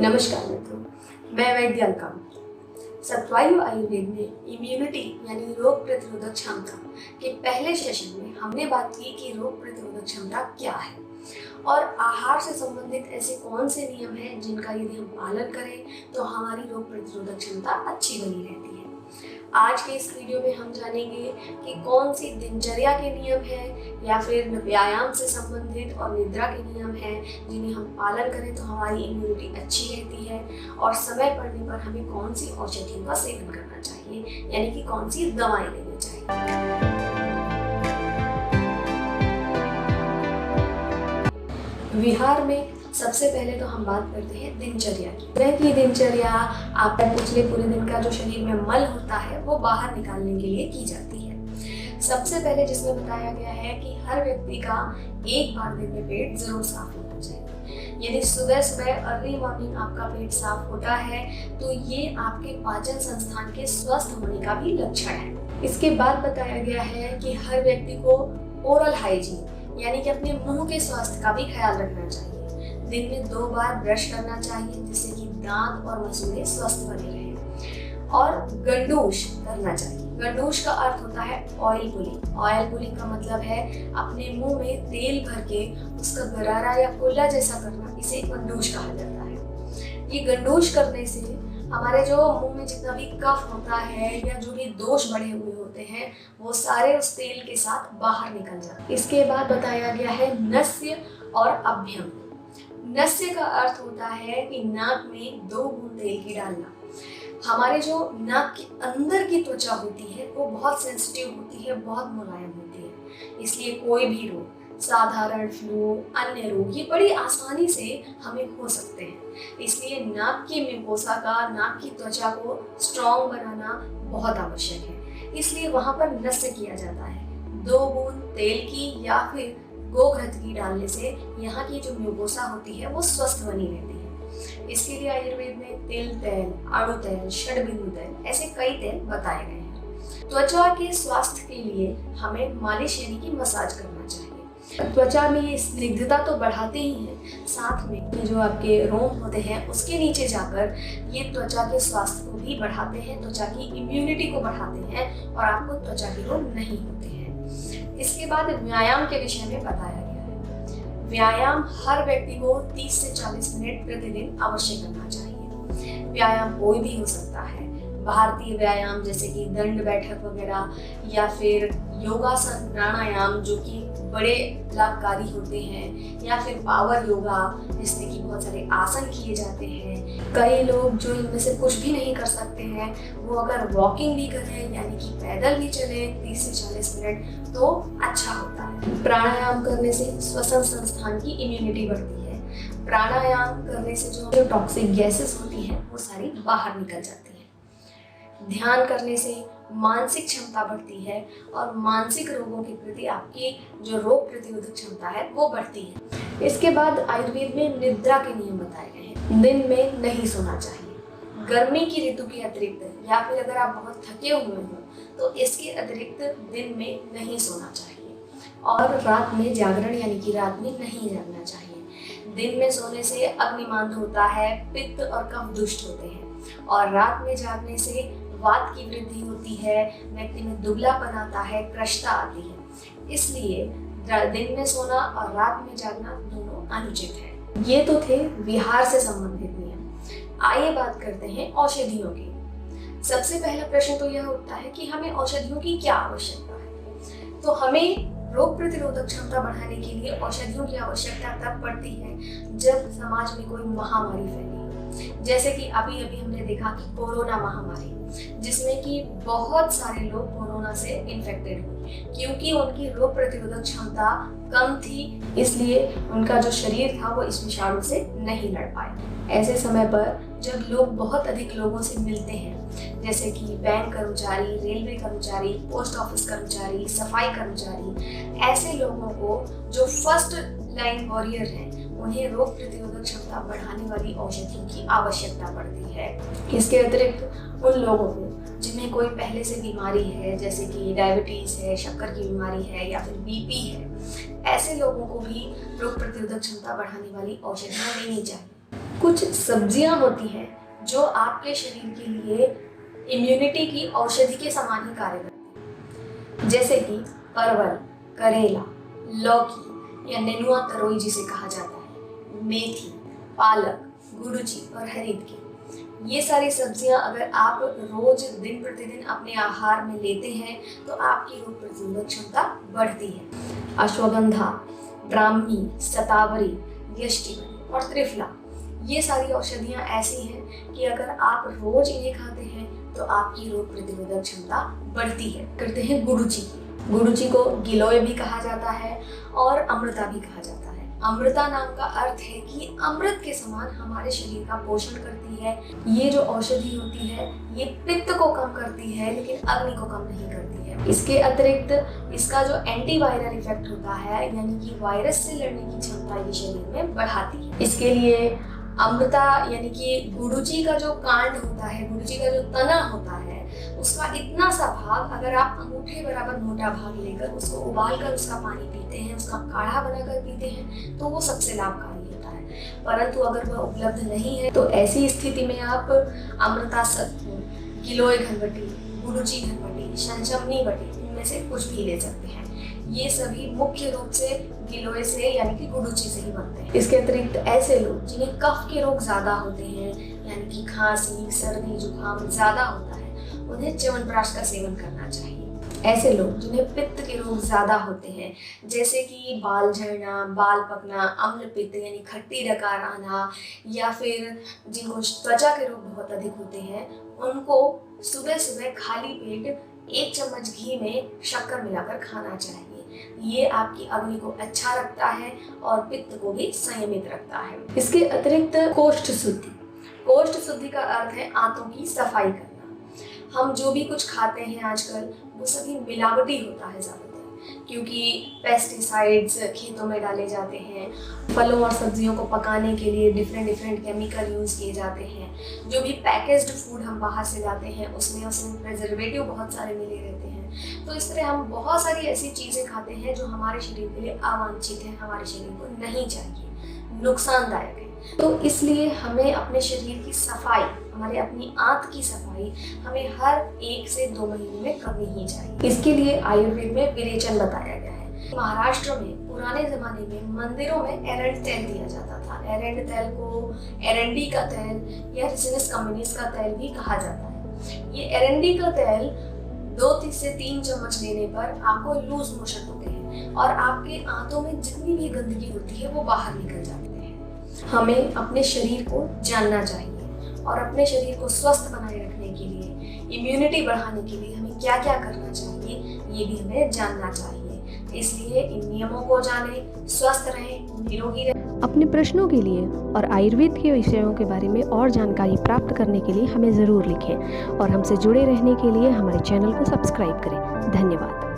नमस्कार मित्रों, मैं वैद्य अलका। सत्वायु आयुर्वेद में इम्यूनिटी यानी रोग प्रतिरोधक क्षमता के पहले सेशन में हमने बात की कि रोग प्रतिरोधक क्षमता क्या है और आहार से संबंधित ऐसे कौन से नियम हैं जिनका यदि हम पालन करें तो हमारी रोग प्रतिरोधक क्षमता अच्छी बनी रहती है। आज के इस वीडियो में हम जानेंगे कि कौन सी दिनचर्या के नियम हैं या फिर व्यायाम से संबंधित और निद्रा के नियम हैं जिन्हें हम पालन करें तो हमारी इम्यूनिटी अच्छी रहती है और समय पड़ने पर हमें कौन सी औषधियों का सेवन करना चाहिए, यानी कि कौन सी दवाएं लेनी चाहिए। विहार में सबसे पहले तो हम बात करते हैं दिनचर्या की। सुबह की दिनचर्या आपका पिछले पूरे दिन का जो शरीर में मल होता है वो बाहर निकालने के लिए की जाती है। सबसे पहले जिसमें बताया गया है कि हर व्यक्ति का एक बार दिन में पेट जरूर साफ होना चाहिए। यदि सुबह सुबह अर्ली मॉर्निंग आपका पेट साफ होता है तो ये आपके पाचन संस्थान के स्वस्थ होने का भी लक्षण है। इसके बाद बताया गया है कि हर व्यक्ति को ओरल हाइजीन यानी कि अपने मुंह के स्वास्थ्य का भी ख्याल रखना चाहिए। दिन में 2 बार ब्रश करना चाहिए जिससे कि दांत और मसूड़े स्वस्थ बने रहें और गंडूश करना चाहिए। गंडूश का अर्थ होता है ऑयल पुलिंग। ऑयल पुलिंग का मतलब है अपने मुंह में तेल भर के उसका गरारा या कोला जैसा करना, इसे गंडूश कहा जाता है। ये गंडूश करने से हमारे जो मुंह में जितना भी कफ होता है या जो भी दोष बढ़े हुए होते हैं वो सारे उस तेल के साथ बाहर निकल जाते हैं। इसके बाद बताया गया है नस्य और अभ्यंग। नस्य का अर्थ होता है कि नाक में 2 बूंद तेल की डालना। हमारे जो नाक के अंदर की त्वचा होती है वो बहुत सेंसिटिव होती है, बहुत मुलायम होती है, इसलिए कोई भी रोग, साधारण फ्लू, अन्य रोग ये बड़ी आसानी से हमें हो सकते हैं। इसलिए नाक की म्यूकोसा का, नाक की त्वचा को स्ट्रॉन्ग बनाना बहुत आवश्यक है। इसलिए वहाँ पर नस्य किया जाता है। 2 बूंद तेल की या फिर गोघृत की डालने से यहाँ की जो म्यूकोसा होती है वो स्वस्थ बनी रहती है। इसके लिए आयुर्वेद में तिल तेल, अणु तेल, षडबिंदु तेल ऐसे कई तेल बताए गए हैं। त्वचा के स्वास्थ्य के लिए हमें मालिश यानी कि मसाज करना चाहिए। त्वचा में ये स्निग्धता तो बढ़ाते ही हैं, साथ में ये जो आपके रोम होते हैं उसके नीचे जाकर ये त्वचा के स्वास्थ्य को भी बढ़ाते हैं, त्वचा की इम्यूनिटी को बढ़ाते हैं और आपको त्वचा के रोग नहीं होते हैं। इसके बाद व्यायाम के विषय में बताया गया है। व्यायाम हर व्यक्ति को 30 से 40 मिनट प्रतिदिन अवश्य करना चाहिए। व्यायाम कोई भी हो सकता है, भारतीय व्यायाम जैसे कि दंड बैठक वगैरह या फिर योगासन, प्राणायाम जो कि बड़े लाभकारी होते हैं, या फिर पावर योगा जिसमें कि बहुत सारे आसन किए जाते हैं। कई लोग जो इनमें से कुछ भी नहीं कर सकते हैं वो अगर वॉकिंग भी करें यानी कि पैदल भी चले 30 से 40 मिनट तो अच्छा होता है। प्राणायाम करने से श्वसन संस्थान की इम्यूनिटी बढ़ती है। प्राणायाम करने से जो टॉक्सिक गैसेस होती हैं वो सारी बाहर निकल जाती हैं। ध्यान करने से मानसिक क्षमता बढ़ती है और मानसिक रोगों के प्रति आपकी जो रोग प्रतिरोधक क्षमता है वो बढ़ती है। इसके बाद आयुर्वेद में निद्रा के नियम बताए गए हैं। दिन में नहीं सोना चाहिए। गर्मी की ऋतु के अतिरिक्त या फिर अगर आप बहुत थके हुए हो तो इसके अतिरिक्त दिन में नहीं सोना चाहिए और रात में जागरण यानी कि रात में नहीं जागना चाहिए। दिन में सोने से अग्निमांद होता है, पित्त और कफ दुष्ट होते हैं और रात में जागने से वात की वृद्धि होती है, व्यक्ति में दुबलापन आता है, कृष्णता आती है। इसलिए दिन में सोना और रात में जागना दोनों अनुचित है। ये तो थे विहार से संबंधित नियम। आइए बात करते हैं औषधियों की। सबसे पहला प्रश्न तो यह उठता है कि हमें औषधियों की क्या आवश्यकता है। तो हमें रोग प्रतिरोधक क्षमता बढ़ाने के लिए औषधियों की आवश्यकता तब पड़ती है जब समाज में कोई महामारी फैली, जैसे कि अभी हमने देखा कि कोरोना महामारी, जिसमें कि बहुत सारे लोग कोरोना से इन्फेक्टेड हुए क्योंकि उनकी रोग प्रतिरोधक क्षमता कम थी, इसलिए उनका जो शरीर था वो इस विषाणु से नहीं लड़ पाए। ऐसे समय पर जब लोग बहुत अधिक लोगों से मिलते हैं, जैसे कि बैंक कर्मचारी, रेलवे कर्मचारी, पोस्ट ऑफिस कर्मचारी, सफाई कर्मचारी, ऐसे लोगों को जो फर्स्ट लाइन वॉरियर हैं उन्हें रोग प्रतिरोधक क्षमता बढ़ाने वाली औषधियों की आवश्यकता पड़ती है। इसके अतिरिक्त उन लोगों को जिन्हें कोई पहले से बीमारी है, जैसे कि डायबिटीज है, शक्कर की बीमारी है या फिर बीपी है, ऐसे लोगों को भी रोग प्रतिरोधक क्षमता बढ़ाने वाली औषधियाँ लेनी चाहिए। कुछ सब्जियां होती हैं जो आपके शरीर के लिए इम्यूनिटी की औषधि के समान ही कार्य करती हैं, जैसे कि परवल, करेला, लौकी या नेनुआ तरोई जिसे कहा जाता है, मेथी, पालक, गुड़ची और हरीद की। ये सारी सब्जियां अगर आप रोज दिन प्रतिदिन अपने आहार में लेते हैं तो आपकी रोग प्रतिरोधक क्षमता बढ़ती है। अश्वगंधा, ब्राह्मी, शतावरी, यष्टिमणि और त्रिफला, ये सारी औषधियां ऐसी हैं कि अगर आप रोज इन्हें खाते हैं तो आपकी रोग प्रतिरोधक क्षमता बढ़ती है। करते हैं गुड़ची की। गुड़ची को गिलोय भी कहा जाता है और अमृता भी कहा जाता है। अमृता नाम का अर्थ है कि अमृत के समान हमारे शरीर का पोषण करती है। ये जो औषधि होती है ये पित्त को कम करती है लेकिन अग्नि को कम नहीं करती है। इसके अतिरिक्त इसका जो एंटीवायरल इफेक्ट होता है यानी कि वायरस से लड़ने की क्षमता ये शरीर में बढ़ाती है। इसके लिए अमृता यानी कि गुड़ची का जो कांड होता है, गुड़ची का जो तना होता है, उसका इतना सा भाग अगर आप अंगूठे बराबर मोटा भाग लेकर उसको उबाल कर उसका पानी पीते हैं, उसका काढ़ा बनाकर पीते हैं तो वो सबसे लाभकारी होता है। परंतु अगर वह उपलब्ध नहीं है तो ऐसी स्थिति में आप अमृता सत्तू, गिलोय घनवटी, गुड़ची घनवटी, शंचमनी वटी, इनमें से कुछ भी ले सकते हैं। ये सभी मुख्य रूप से गिलोय से यानी कि गुड़ची से ही बनते हैं। इसके अतिरिक्त ऐसे लोग जिन्हें कफ के रोग ज्यादा होते हैं यानी कि खांसी, सर्दी, जुकाम ज्यादा होता है, उन्हें च्यवनप्राश का सेवन करना चाहिए। ऐसे लोग जिन्हें पित्त के रोग ज्यादा होते हैं जैसे कि बाल झड़ना, बाल पकना, अम्ल पित्त यानी खट्टी डकार आना या फिर जिनको त्वचा के रोग बहुत अधिक होते हैं, उनको सुबह सुबह खाली पेट 1 चम्मच घी में शक्कर मिलाकर खाना चाहिए। ये आपकी अग्नि को अच्छा रखता है और पित्त को भी संयमित रखता है। इसके अतिरिक्त कोष्ठ शुद्धि। कोष्ठ शुद्धि का अर्थ है आंतों की सफाई करना। हम जो भी कुछ खाते हैं आजकल वो सभी मिलावटी होता है ज़्यादातर, क्योंकि पेस्टिसाइड्स खेतों में डाले जाते हैं, फलों और सब्जियों को पकाने के लिए डिफरेंट केमिकल यूज़ किए जाते हैं। जो भी पैकेज्ड फूड हम बाहर से लाते हैं उसमें प्रिजर्वेटिव बहुत सारे मिले रहते हैं। तो इस तरह हम बहुत सारी ऐसी चीज़ें खाते हैं जो हमारे शरीर के लिए अवांछित है, हमारे शरीर को नहीं चाहिए, नुकसानदायक है। तो इसलिए हमें अपने शरीर की सफाई, हमारे अपनी आंत की सफाई हमें हर 1 से 2 महीने में करनी ही चाहिए। इसके लिए आयुर्वेद में विरेचन बताया गया है। महाराष्ट्र में पुराने जमाने में मंदिरों में एरंड तेल दिया जाता था। एरंड तेल को एरंडी का तेल या रिसिनस कम्युनिस का तेल भी कहा जाता है। ये एरंडी का तेल 2 से 3 चम्मच लेने पर आपको लूज मोशन होते हैं और आपके आंतों में जितनी भी गंदगी होती है वो बाहर निकल जाती है। हमें अपने शरीर को जानना चाहिए और अपने शरीर को स्वस्थ बनाए रखने के लिए, इम्यूनिटी बढ़ाने के लिए हमें क्या क्या करना चाहिए ये भी हमें जानना चाहिए। इसलिए इन नियमों को जानें, स्वस्थ रहें, निरोगी रहें। अपने प्रश्नों के लिए और आयुर्वेद के विषयों के बारे में और जानकारी प्राप्त करने के लिए हमें ज़रूर लिखें और हमसे जुड़े रहने के लिए हमारे चैनल को सब्सक्राइब करें। धन्यवाद।